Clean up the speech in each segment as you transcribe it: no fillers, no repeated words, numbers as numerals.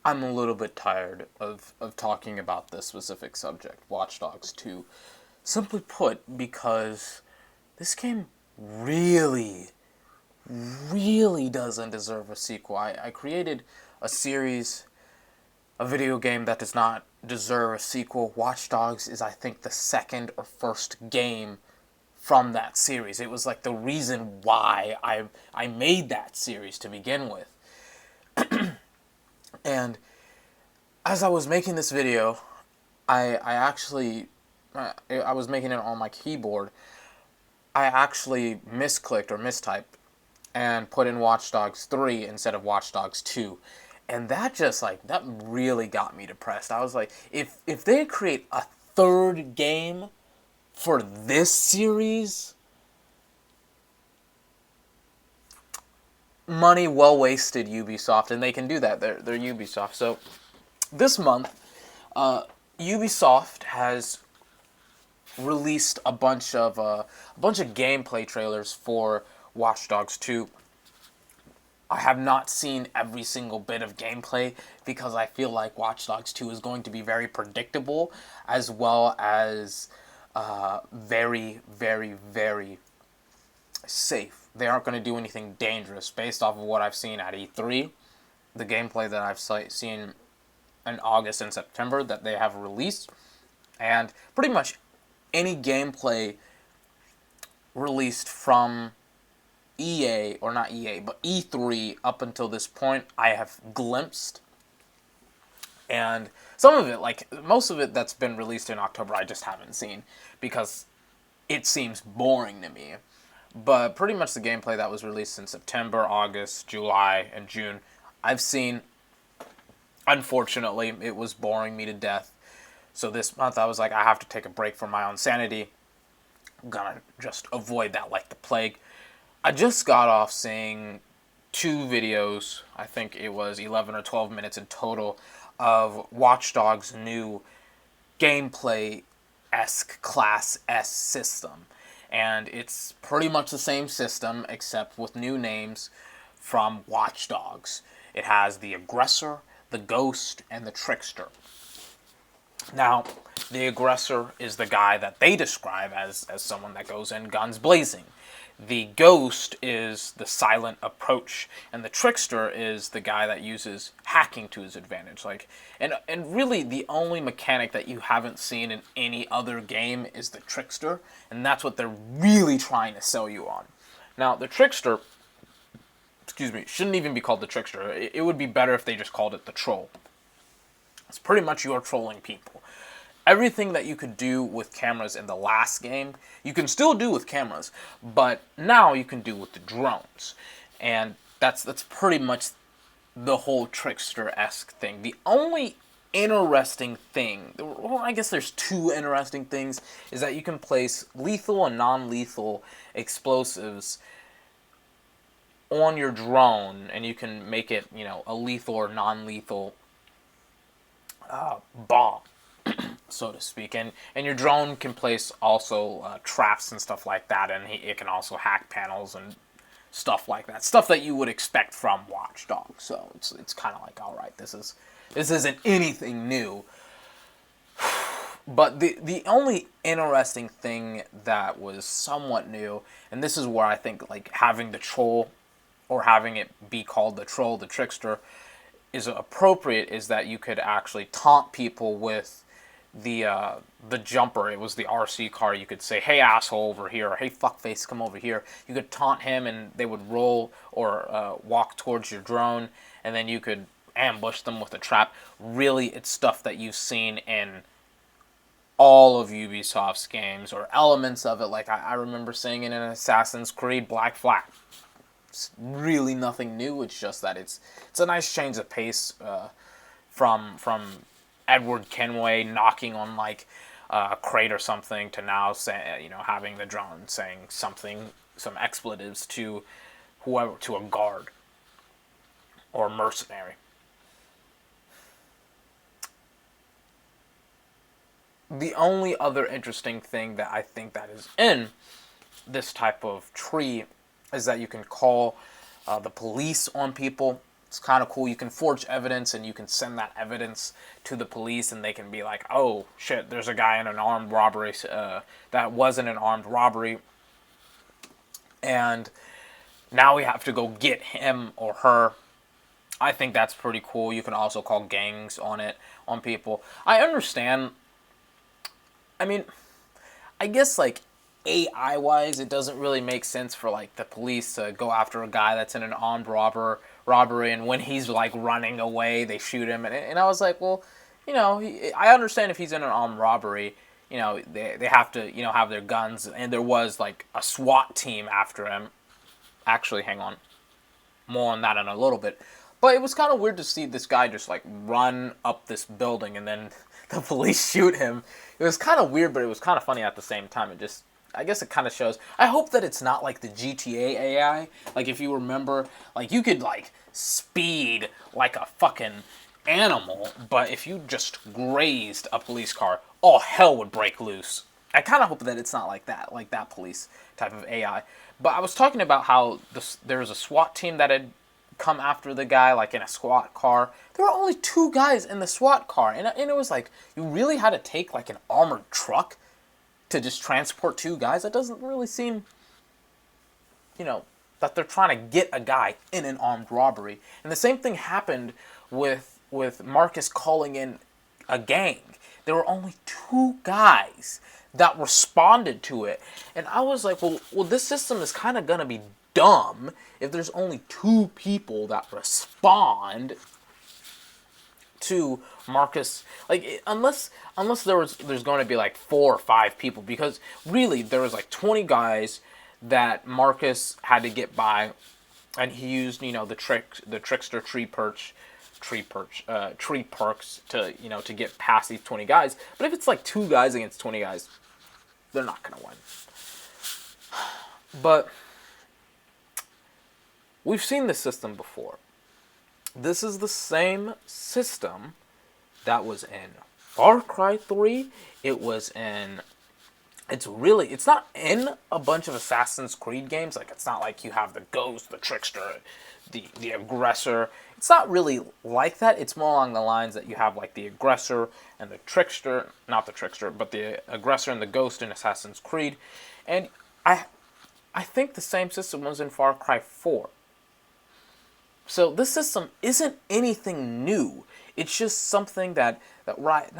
I'm a little bit tired of talking about this specific subject, Watch Dogs 2. Simply put, because this game really, really doesn't deserve a sequel. I created a series, a video game that does not deserve a sequel. Watch Dogs is, I think, the second or first game from that series. It was like the reason why I made that series to begin with. And as I was making this video, I actually I was making it on my keyboard. I actually misclicked or mistyped and put in Watch Dogs 3 instead of Watch Dogs 2. And that just like that really got me depressed. I was like, if they create a third game for this series, money well wasted, Ubisoft, and they can do that. They're Ubisoft. So this month, Ubisoft has released a bunch of gameplay trailers for Watch Dogs 2. I have not seen every single bit of gameplay because I feel like Watch Dogs 2 is going to be very predictable as well as very, very, very safe. They aren't going to do anything dangerous based off of what I've seen at E3, the gameplay that I've seen in August and September that they have released, and pretty much any gameplay released from EA, or not EA, but E3 up until this point, I have glimpsed. And some of it, like most of it that's been released in October, I just haven't seen because it seems boring to me. But pretty much the gameplay that was released in September, August, July, and June, I've seen. Unfortunately, it was boring me to death. So this month I was like, I have to take a break from my own sanity. I'm gonna just avoid that like the plague. I just got off seeing two videos, I think it was 11 or 12 minutes in total, of Watch Dogs' new gameplay-esque Class S system. And it's pretty much the same system, except with new names from Watch Dogs. It has the Aggressor, the Ghost, and the Trickster. Now, the aggressor is the guy that they describe as someone that goes in guns blazing. The ghost is the silent approach, and the trickster is the guy that uses hacking to his advantage. And really, the only mechanic that you haven't seen in any other game is the trickster, and that's what they're really trying to sell you on. Now, the trickster, excuse me, shouldn't even be called the trickster. It would be better if they just called it the troll. It's pretty much you're trolling people. Everything that you could do with cameras in the last game, you can still do with cameras, but now you can do with the drones. And that's pretty much the whole trickster-esque thing. The only interesting thing, well, I guess there's two interesting things, is that you can place lethal and non-lethal explosives on your drone, and you can make it, a lethal or non-lethal bomb, so to speak. And your drone can place also traps and stuff like that, and it can also hack panels and stuff like that. Stuff that you would expect from Watch Dogs. So it's kind of like, all right, this isn't anything new. But the only interesting thing that was somewhat new, and this is where I think like having the troll, or having it be called the troll, the trickster, is appropriate, is that you could actually taunt people with the jumper. It was the RC car. You could say, "Hey asshole over here," or "Hey fuckface, come over here." You could taunt him, and they would roll or walk towards your drone, and then you could ambush them with a trap. Really, it's stuff that you've seen in all of Ubisoft's games, or elements of it. Like I remember seeing it in Assassin's Creed Black Flag. It's really nothing new. It's just that it's a nice change of pace from Edward Kenway knocking on like a crate or something to now say, having the drone saying something, some expletives to whoever, to a guard or mercenary. The only other interesting thing that I think that is in this type of tree is that you can call the police on people. It's kind of cool. You can forge evidence and you can send that evidence to the police and they can be like, oh shit, there's a guy in an armed robbery that wasn't an armed robbery. And now we have to go get him or her. I think that's pretty cool. You can also call gangs on people. I understand. I mean, I guess like AI wise, it doesn't really make sense for like the police to go after a guy that's in an armed robbery, and when he's like running away, they shoot him. And I was like, well, I understand if he's in an armed robbery, they have to have their guns, and there was like a SWAT team after him. Actually, hang on, more on that in a little bit. But it was kind of weird to see this guy just like run up this building and then the police shoot him. It was kind of weird, but it was kind of funny at the same time. I guess it kind of shows. I hope that it's not like the GTA AI. Like if you remember, like you could like speed like a fucking animal, but if you just grazed a police car, all hell would break loose. I kind of hope that it's not like that police type of AI. But I was talking about how there was a SWAT team that had come after the guy, like in a SWAT car. There were only 2 guys in the SWAT car, and it was like, you really had to take like an armored truck to just transport 2 guys? That doesn't really seem, that they're trying to get a guy in an armed robbery. And the same thing happened with Marcus calling in a gang. There were only 2 guys that responded to it. And I was like, well, this system is kind of going to be dumb if there's only 2 people that respond to Marcus. Like, unless there's going to be like 4 or 5 people, because really there was like 20 guys that Marcus had to get by, and he used the trickster tree perks to to get past these 20 guys. But if it's like 2 guys against 20 guys, they're not gonna win. But we've seen this system before. This is the same system that was in Far Cry 3. It's not in a bunch of Assassin's Creed games. Like, it's not like you have the ghost, the trickster, the aggressor. It's not really like that. It's more along the lines that you have like the aggressor and the trickster, not the trickster, but the aggressor and the ghost in Assassin's Creed. And I think the same system was in Far Cry 4. So this system isn't anything new. It's just something that Riot,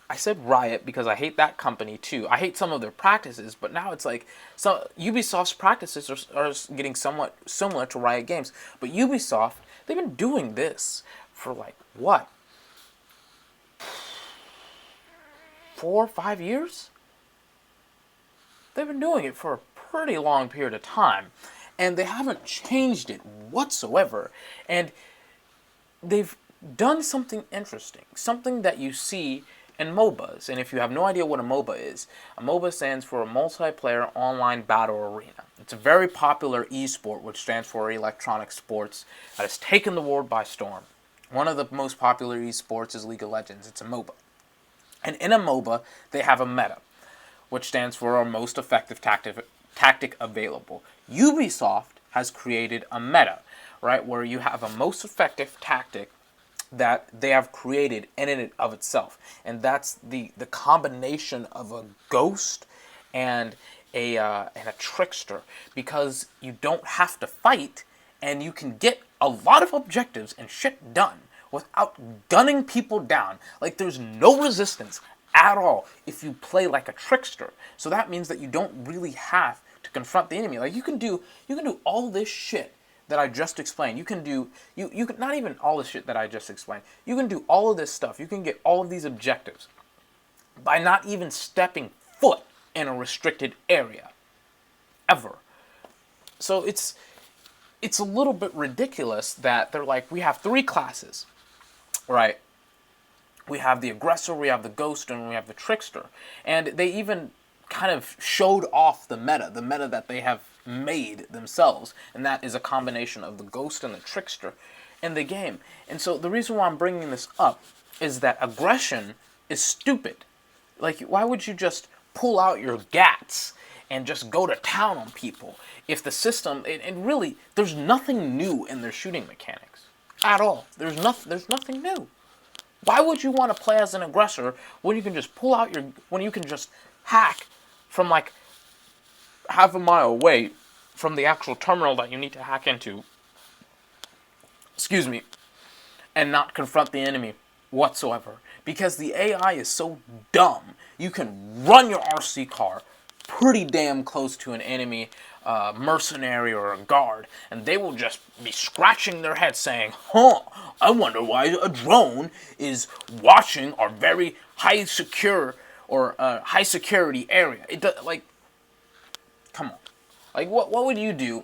I said Riot because I hate that company too. I hate some of their practices, but now it's like, so Ubisoft's practices are getting somewhat similar to Riot Games. But Ubisoft, they've been doing this for like, what? 4 or 5 years? They've been doing it for a pretty long period of time. And they haven't changed it whatsoever. And they've done something interesting. Something that you see in MOBAs. And if you have no idea what a MOBA is, a MOBA stands for a multiplayer online battle arena. It's a very popular esport, which stands for electronic sports, that has taken the world by storm. One of the most popular esports is League of Legends. It's a MOBA. And in a MOBA, they have a meta, which stands for our most effective tactic available. Ubisoft has created a meta, right, where you have a most effective tactic that they have created in and of itself. And that's the combination of a ghost and a trickster, because you don't have to fight and you can get a lot of objectives and shit done without gunning people down. Like, there's no resistance at all if you play like a trickster. So that means that you don't really have to confront the enemy. Like, you can do all this shit that I just explained. You can not even all this shit that I just explained. You can do all of this stuff. You can get all of these objectives by not even stepping foot in a restricted area ever. So it's a little bit ridiculous that they're like, we have 3 classes, right? We have the aggressor, we have the ghost, and we have the trickster. And they even kind of showed off the meta that they have made themselves. And that is a combination of the ghost and the trickster in the game. And so the reason why I'm bringing this up is that aggression is stupid. Like, why would you just pull out your gats and just go to town on people if the system, and really, there's nothing new in their shooting mechanics. at all. There's nothing new. Why would you want to play as an aggressor when you can just pull out your when you can just hack from like half a mile away from the actual terminal that you need to hack into? Excuse me, and not confront the enemy whatsoever. Because the AI is so dumb, you can run your RC car pretty damn close to an enemy mercenary or a guard, and they will just be scratching their head saying, huh, I wonder why a drone is watching our very high secure or high security area. It does, like, come on. Like, what would you do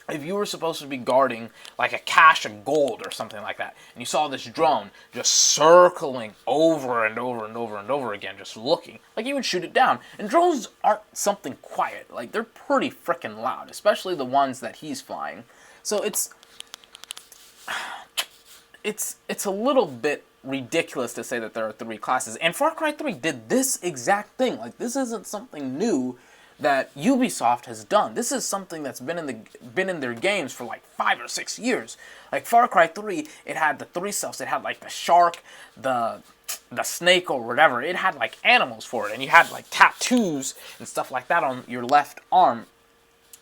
if you were supposed to be guarding like a cache of gold or something like that, and you saw this drone just circling over and over and over and over again, just looking, like you would shoot it down. And drones aren't something quiet. Like, they're pretty freaking loud, especially the ones that he's flying. So it's a little bit ridiculous to say that there are three classes. And Far Cry 3 did this exact thing. Like, this isn't something new that Ubisoft has done. This is something that's been in their games for like 5 or 6 years. Like Far Cry 3, it had the three selves. It had like the shark, the snake or whatever. It had like animals for it, and you had like tattoos and stuff like that on your left arm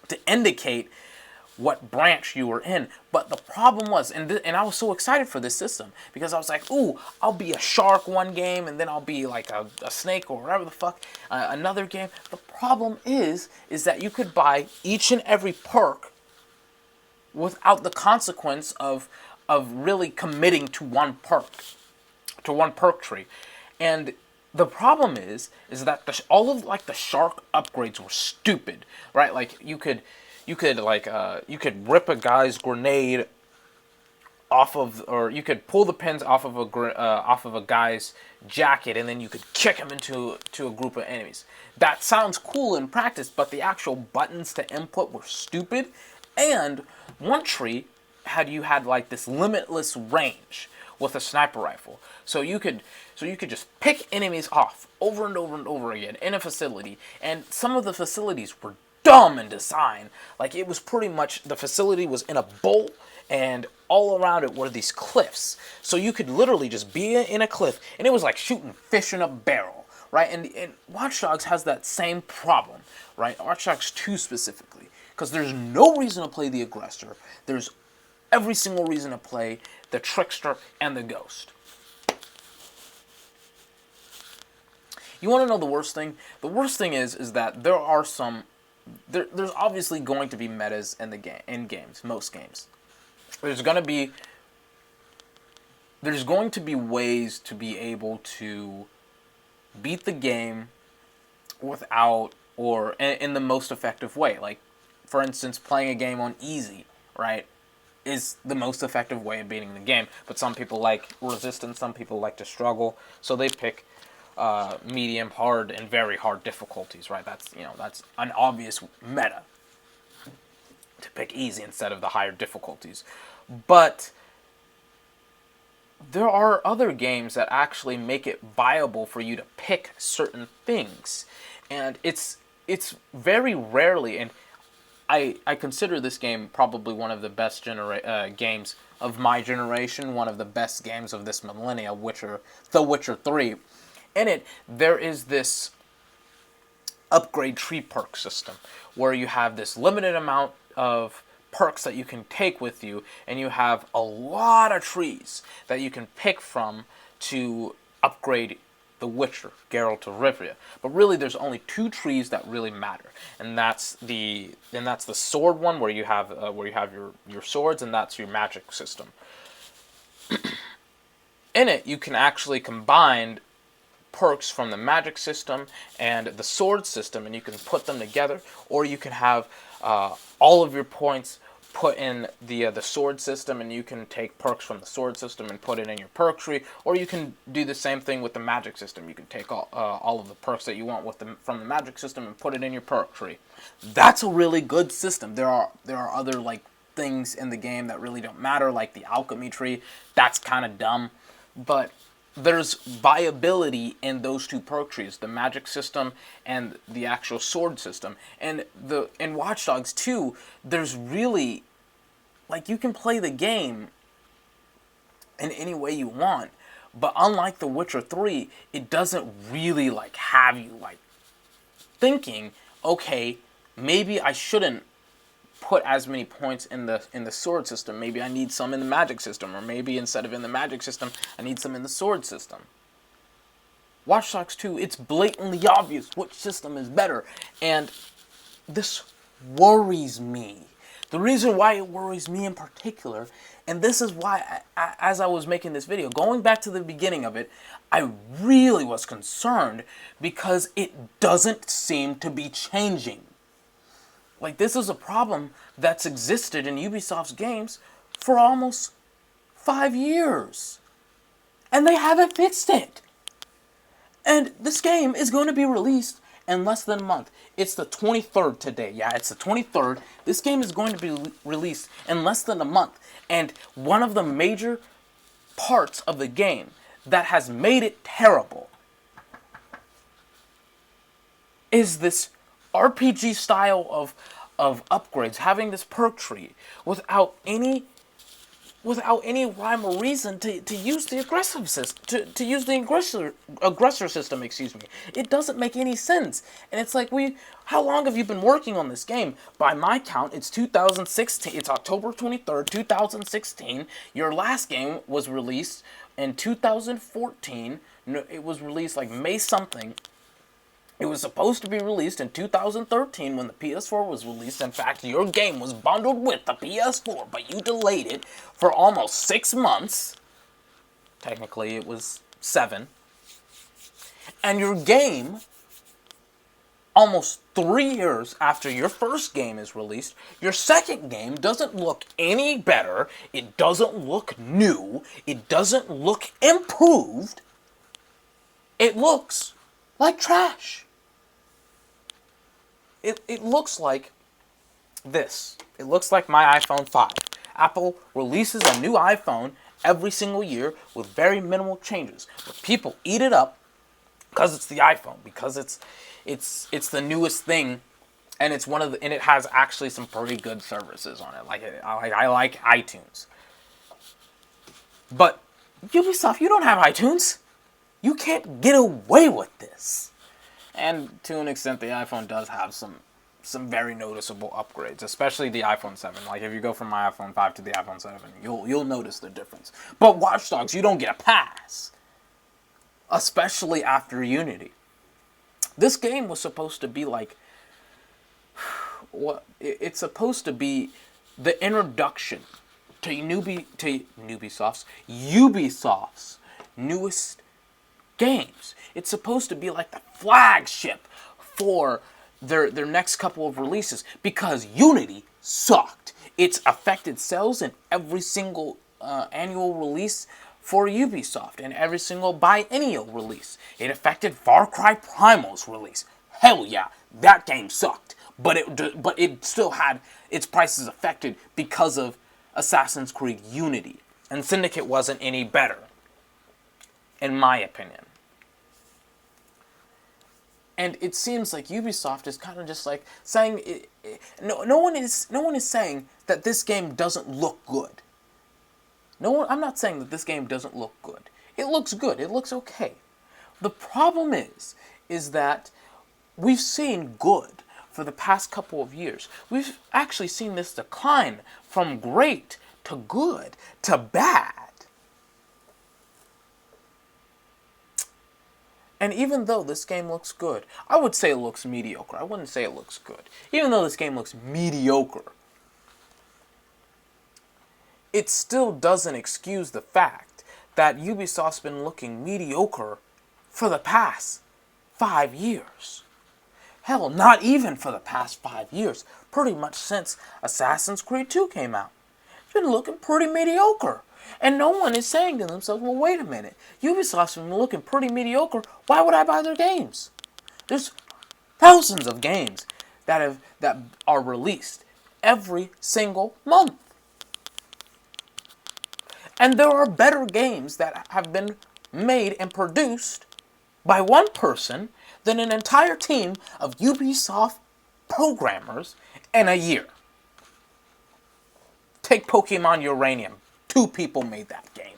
to indicate what branch you were in. But the problem was, and I was so excited for this system, because I was like, ooh, I'll be a shark one game, and then I'll be like a snake or whatever the fuck another game. The problem is that you could buy each and every perk without the consequence of really committing to one perk tree. And the problem is that all of like the shark upgrades were stupid, right? Like you could rip a guy's grenade off of, or you could pull the pins off of a guy's jacket, and then you could kick him into a group of enemies. That sounds cool in practice, but the actual buttons to input were stupid. And one tree had like this limitless range with a sniper rifle, so you could just pick enemies off over and over and over again in a facility, and some of the facilities were dumb in design. Like, it was pretty much, the facility was in a bowl, and all around it were these cliffs. So you could literally just be in a cliff, and it was like shooting fish in a barrel, right? And Watch Dogs has that same problem, right? Watch Dogs 2 specifically, because there's no reason to play the aggressor. There's every single reason to play the trickster and the ghost. You want to know the worst thing? The worst thing is that there are some. There's obviously going to be metas in games, most games. There's going to be ways to be able to beat the game without, or in the most effective way. Like, for instance, playing a game on easy, right, is the most effective way of beating the game. But some people like resistance, some people like to struggle, so they pick medium, hard, and very hard difficulties, right? That's an obvious meta to pick easy instead of the higher difficulties. But there are other games that actually make it viable for you to pick certain things, and it's very rarely, and I consider this game probably one of the best games of my generation, one of the best games of this millennia, The Witcher 3. In it, there is this upgrade tree perk system where you have this limited amount of perks that you can take with you, and you have a lot of trees that you can pick from to upgrade the Witcher, Geralt of Rivia. But really, there's only 2 trees that really matter, and that's the sword one, where you have your swords, and that's your magic system. In it, you can actually combine perks from the magic system and the sword system, and you can put them together, or you can have all of your points put in the sword system, and you can take perks from the sword system and put it in your perk tree, or you can do the same thing with the magic system. You can take all of the perks that you want from the magic system and put it in your perk tree. That's a really good system. There are other like things in the game that really don't matter, like the alchemy tree. That's kind of dumb, but there's viability in those 2 perk trees, the magic system and the actual sword system. And in Watch Dogs 2, there's really, like, you can play the game in any way you want. But unlike The Witcher 3, it doesn't really like have you like thinking, okay, maybe I shouldn't put as many points in the sword system. Maybe I need some in the magic system, or maybe instead of in the magic system, I need some in the sword system. Watch Dogs 2, it's blatantly obvious which system is better, and this worries me. The reason why it worries me in particular, and this is why, as I was making this video, going back to the beginning of it, I really was concerned because it doesn't seem to be changing. Like, this is a problem that's existed in Ubisoft's games for almost 5 years. And they haven't fixed it. And this game is going to be released in less than a month. It's the 23rd today. Yeah, it's the 23rd. This game is going to be released in less than a month. And one of the major parts of the game that has made it terrible is this RPG style of upgrades, having this perk tree without any rhyme or reason to use the aggressive system, to use the aggressor system, excuse me. It doesn't make any sense. And it's like, how long have you been working on this game? By my count, it's 2016. It's October 23rd, 2016. Your last game was released in 2014. No, it was released like May something. It was supposed to be released in 2013 when the PS4 was released. In fact, your game was bundled with the PS4, but you delayed it for almost 6 months. Technically, it was 7. And your game, almost 3 years after your first game is released, your second game doesn't look any better. It doesn't look new. It doesn't look improved. It looks like trash. It looks like this. It looks like my iPhone 5. Apple releases a new iPhone every single year with very minimal changes. But people eat it up because it's the iPhone, because it's the newest thing, and it's and it has actually some pretty good services on it. Like I like iTunes. But Ubisoft, you don't have iTunes. You can't get away with this. And to an extent, the iPhone does have some very noticeable upgrades, especially the iPhone 7. Like, if you go from my iPhone 5 to the iPhone 7, you'll notice the difference. But Watch Dogs, you don't get a pass, especially after Unity. This game was supposed to be like, it's supposed to be the introduction to Ubisoft's newest games. It's supposed to be like the flagship for their next couple of releases, because Unity sucked. It's affected sales in every single annual release for Ubisoft and every single biennial release. It affected Far Cry Primal's release. Hell yeah, that game sucked. But it still had its prices affected because of Assassin's Creed Unity. And Syndicate wasn't any better, in my opinion. And it seems like Ubisoft is kind of just like saying, no one is saying that this game doesn't look good. I'm not saying that this game doesn't look good. It looks good. It looks okay. The problem is that we've seen good for the past couple of years. We've actually seen this decline from great to good to bad. And even though this game looks good, I would say it looks mediocre. I wouldn't say it looks good. Even though this game looks mediocre, it still doesn't excuse the fact that Ubisoft's been looking mediocre for the past 5 years. Hell, not even for the past 5 years. Pretty much since Assassin's Creed 2 came out. It's been looking pretty mediocre. And no one is saying to themselves, well, wait a minute. Ubisoft's been looking pretty mediocre. Why would I buy their games? There's thousands of games that are released every single month. And there are better games that have been made and produced by one person than an entire team of Ubisoft programmers in a year. Take Pokemon Uranium. 2 people made that game.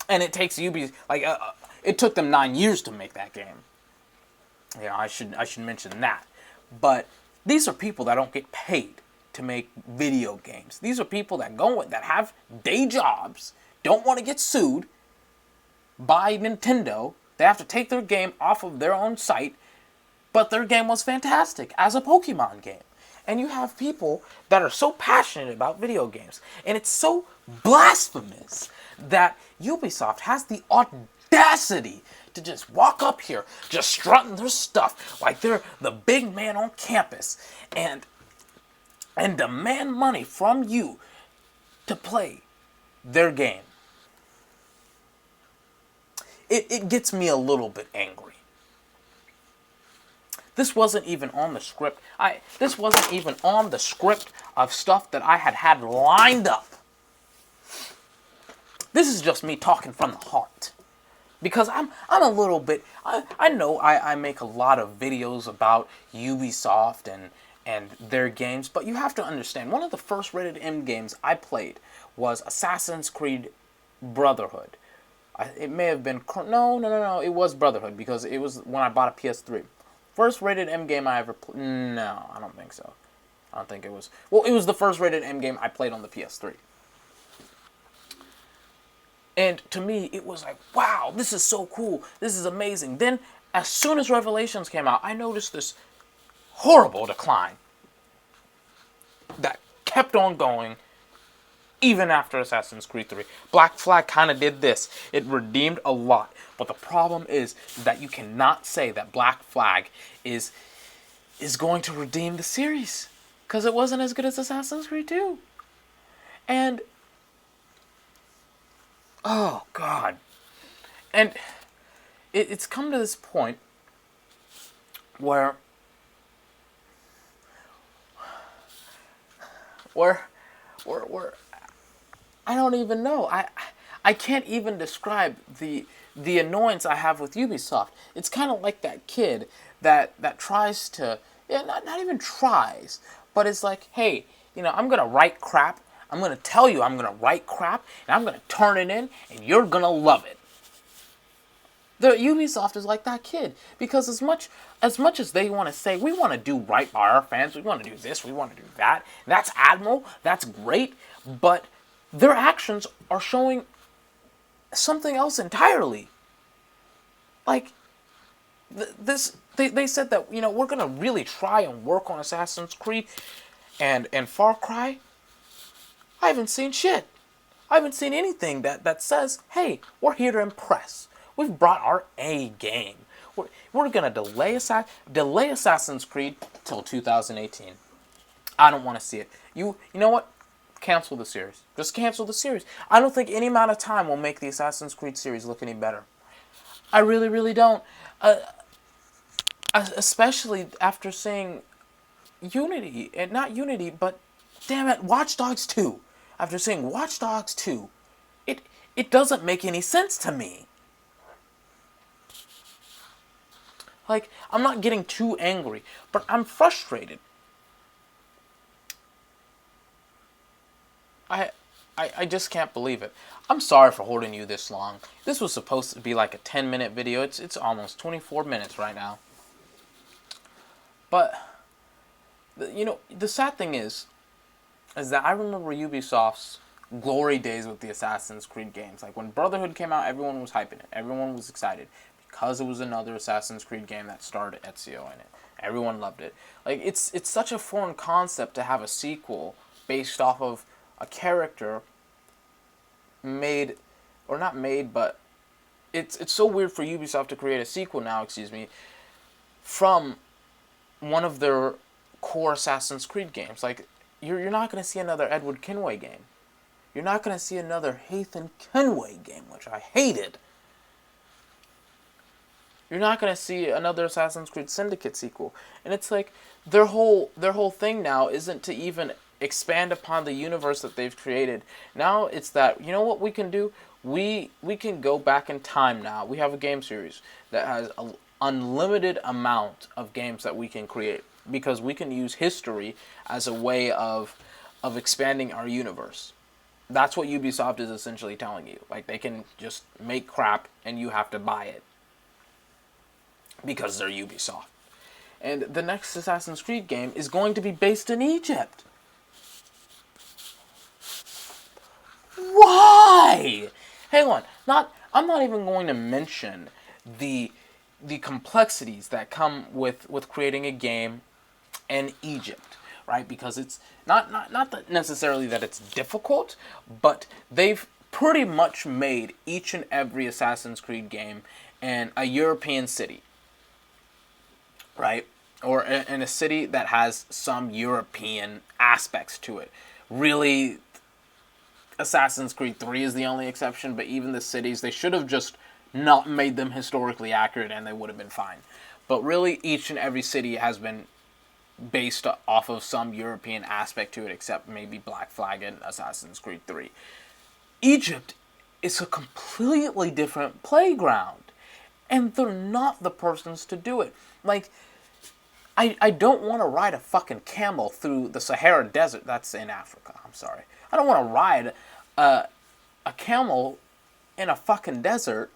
And it takes Ubisoft it took them 9 years to make that game. I should mention that. But these are people that don't get paid to make video games. These are people that have day jobs, don't want to get sued by Nintendo. They have to take their game off of their own site, but their game was fantastic as a Pokemon game. And you have people that are so passionate about video games. And it's so blasphemous that Ubisoft has the audacity to just walk up here, just strutting their stuff like they're the big man on campus, and demand money from you to play their game. It gets me a little bit angry. This wasn't even on the script. This wasn't even on the script of stuff that I had lined up. This is just me talking from the heart. Because I'm a little bit, I know I make a lot of videos about Ubisoft and their games, but you have to understand, one of the first rated M games I played was Assassin's Creed Brotherhood. It may have been, no, it was Brotherhood, because it was when I bought a PS3. First rated M game I ever played. No, I don't think so. I don't think it was. Well, it was the first rated M game I played on the PS3. And to me, it was like, wow, this is so cool. This is amazing. Then, as soon as Revelations came out, I noticed this horrible decline that kept on going even after Assassin's Creed 3. Black Flag kind of did this. It redeemed a lot. But the problem is that you cannot say that Black Flag is going to redeem the series, because it wasn't as good as Assassin's Creed 2. And oh, God. And it's come to this point where I don't even know. I can't even describe the annoyance I have with Ubisoft. It's kind of like that kid that tries to, not even tries, but it's like, hey, I'm going to write crap. I'm going to tell you I'm going to write crap, and I'm going to turn it in, and you're going to love it. The Ubisoft is like that kid, because as much as they want to say, we want to do right by our fans, we want to do this, we want to do that, that's admirable, that's great, but their actions are showing something else entirely. Like, they said that, we're going to really try and work on Assassin's Creed and Far Cry. I haven't seen shit. I haven't seen anything that says, hey, we're here to impress. We've brought our A game. We're going to delay Assassin's Creed till 2018. I don't want to see it. You know what? Cancel the series. Just cancel the series. I don't think any amount of time will make the Assassin's Creed series look any better. I really, really don't. Especially after seeing Unity. And not Unity, but damn it, Watch Dogs 2. After seeing Watch Dogs 2, it doesn't make any sense to me. Like, I'm not getting too angry, but I'm frustrated. I just can't believe it. I'm sorry for holding you this long. This was supposed to be like a 10-minute video. It's almost 24 minutes right now. But, the sad thing is that I remember Ubisoft's glory days with the Assassin's Creed games. Like, when Brotherhood came out, everyone was hyping it. Everyone was excited, because it was another Assassin's Creed game that starred Ezio in it. Everyone loved it. Like, it's such a foreign concept to have a sequel based off of a character made, or not made, but it's so weird for Ubisoft to create a sequel now, from one of their core Assassin's Creed games. Like, you're not going to see another Edward Kenway game. You're not going to see another Hathan Kenway game, which I hated. You're not going to see another Assassin's Creed Syndicate sequel. And it's like, their whole thing now isn't to even expand upon the universe that they've created. Now it's that, you know what we can do? We can go back in time now. We have a game series that has an unlimited amount of games that we can create, because we can use history as a way of expanding our universe. That's what Ubisoft is essentially telling you. Like, they can just make crap and you have to buy it because they're Ubisoft. And the next Assassin's Creed game is going to be based in Egypt. Why? Hang on. I'm not even going to mention the complexities that come with creating a game in Egypt, right? Because it's not that necessarily that it's difficult, but they've pretty much made each and every Assassin's Creed game in a European city, right? Or in a city that has some European aspects to it. Really, Assassin's Creed 3 is the only exception, but even the cities, they should have just not made them historically accurate and they would have been fine. But really, each and every city has been based off of some European aspect to it, except maybe Black Flag and Assassin's Creed 3. Egypt is a completely different playground, and they're not the persons to do it. Like, I don't want to ride a fucking camel through the Sahara Desert. That's in Africa, I'm sorry. I don't want to ride a camel in a fucking desert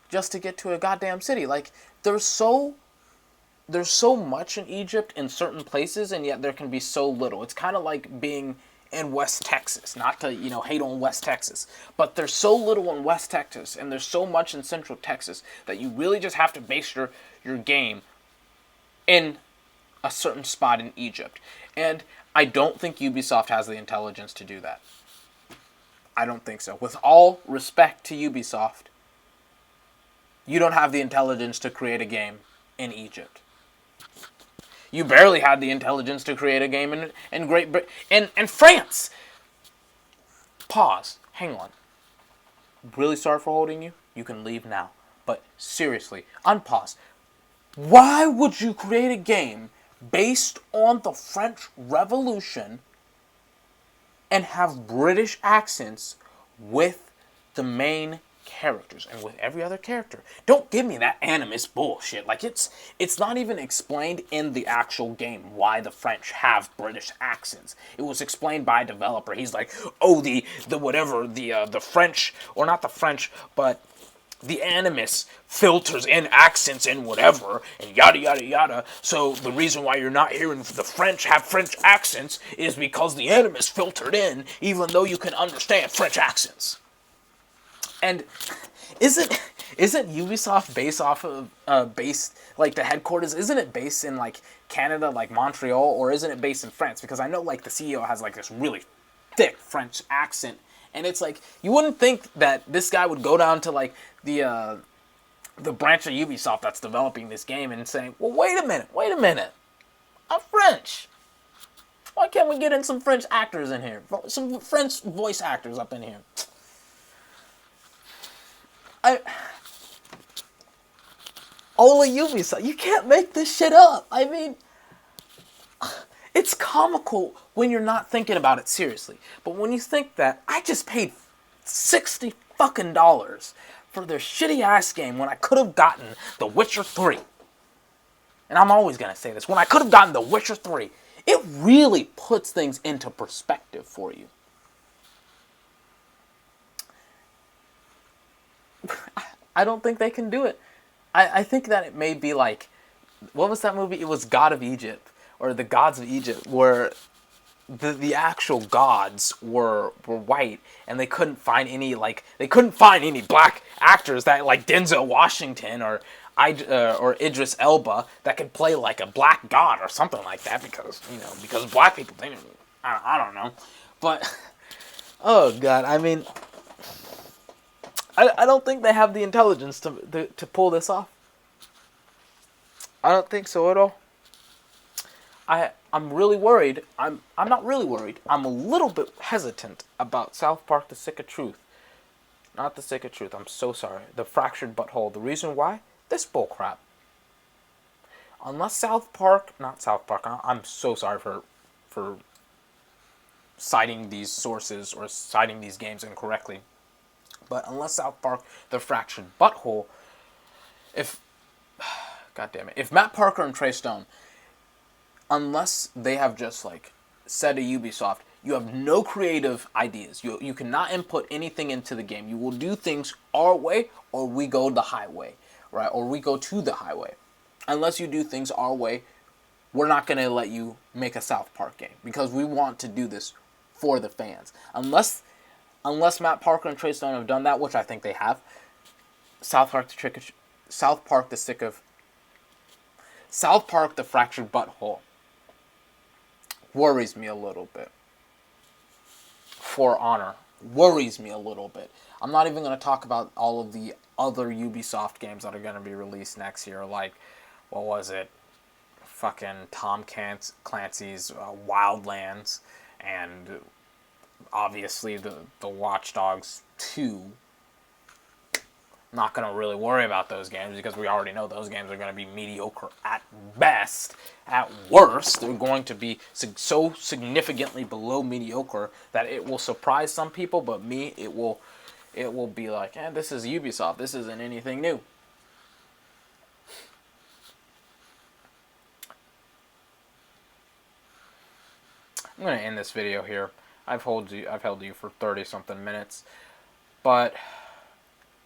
just to get to a goddamn city. Like, there's so much in Egypt in certain places, and yet there can be so little. It's kind of like being in West Texas. Not to, hate on West Texas, but there's so little in West Texas, and there's so much in Central Texas that you really just have to base your game in a certain spot in Egypt. And I don't think Ubisoft has the intelligence to do that. I don't think so. With all respect to Ubisoft, you don't have the intelligence to create a game in Egypt. You barely had the intelligence to create a game in Great Britain and France. Pause. Hang on. Really sorry for holding you. You can leave now. But seriously, unpause. Why would you create a game based on the French Revolution and have British accents with the main characters and with every other character? Don't give me that animus bullshit. Like, it's not even explained in the actual game why the French have British accents. It was explained by a developer. He's like, oh, the French, or not the French, but the animus filters in accents and whatever, and yada yada yada. So the reason why you're not hearing the French have French accents is because the animus filtered in, even though you can understand French accents. And isn't Ubisoft based off of like the headquarters? Isn't it based in like Canada, like Montreal, or isn't it based in France? Because I know like the CEO has like this really thick French accent, and it's like you wouldn't think that this guy would go down to like the branch of Ubisoft that's developing this game and saying, well, wait a minute, I'm French. Why can't we get in some French actors in here? Some French voice actors up in here. Only Ubisoft. You can't make this shit up. I mean, it's comical when you're not thinking about it seriously. But when you think that I just paid $60 fucking for their shitty ass game when I could have gotten The Witcher 3. And I'm always going to say this. When I could have gotten The Witcher 3, it really puts things into perspective for you. I don't think they can do it. I think that it may be like, what was that movie? It was God of Egypt, or The Gods of Egypt, where the actual gods were white, and they couldn't find any black actors that like Denzel Washington or Idris Elba that could play like a black god or something like that, because black people, I don't know, but oh god, I mean, I don't think they have the intelligence to pull this off. I don't think so at all. I'm really worried. I'm not really worried. I'm a little bit hesitant about South Park: The Sick of Truth. Not The Sick of Truth. I'm so sorry. The Fractured Butthole. The reason why? This bullcrap. Unless not South Park. I'm so sorry for citing these sources or citing these games incorrectly. But unless South Park: The Fractured Butthole, if Matt Parker and Trey Stone, unless they have just like said to Ubisoft, You have no creative ideas. You cannot input anything into the game. You will do things our way, or we go the highway, right? Or we go to the highway. Unless you do things our way, we're not going to let you make a South Park game because we want to do this for the fans. Unless Matt Parker and Trey Stone have done that, which I think they have. South Park the Sick of South Park the Fractured Butthole worries me a little bit. For Honor worries me a little bit. I'm not even going to talk about all of the other Ubisoft games that are going to be released next year, like, what was it? Fucking Tom Clancy's Wildlands, and obviously the Watch Dogs 2. Not going to really worry about those games because we already know those games are going to be mediocre at best. At worst, they're going to be so significantly below mediocre that it will surprise some people, but me, it will be like, this is Ubisoft. This isn't anything new. I'm going to end this video here. I've held you for 30-something minutes, but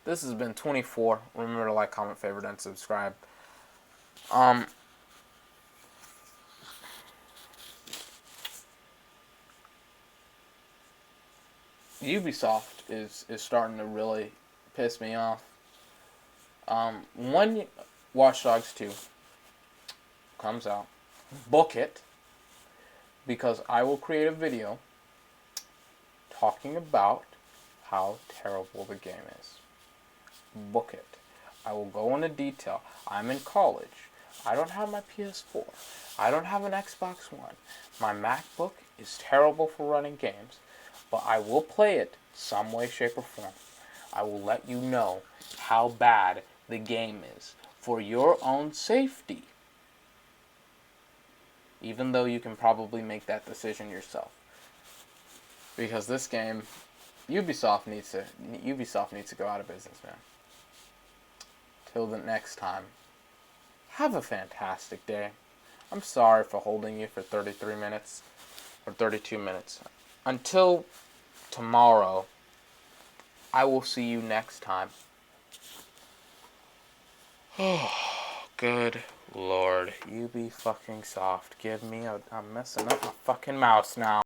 this has been 24. Remember to like, comment, favorite, and subscribe. Ubisoft is starting to really piss me off. When Watch Dogs 2 comes out, book it, because I will create a video talking about how terrible the game is. Book it. I will go into detail. I'm in college. I don't have my PS4. I don't have an Xbox One. My MacBook is terrible for running games, but I will play it some way, shape, or form. I will let you know how bad the game is for your own safety, even though you can probably make that decision yourself. Because this game, Ubisoft needs to go out of business, man. Till the next time, have a fantastic day. I'm sorry for holding you for 33 minutes or 32 minutes. Until tomorrow, I will see you next time. Oh, good Lord. You be fucking soft. I'm messing up my fucking mouse now.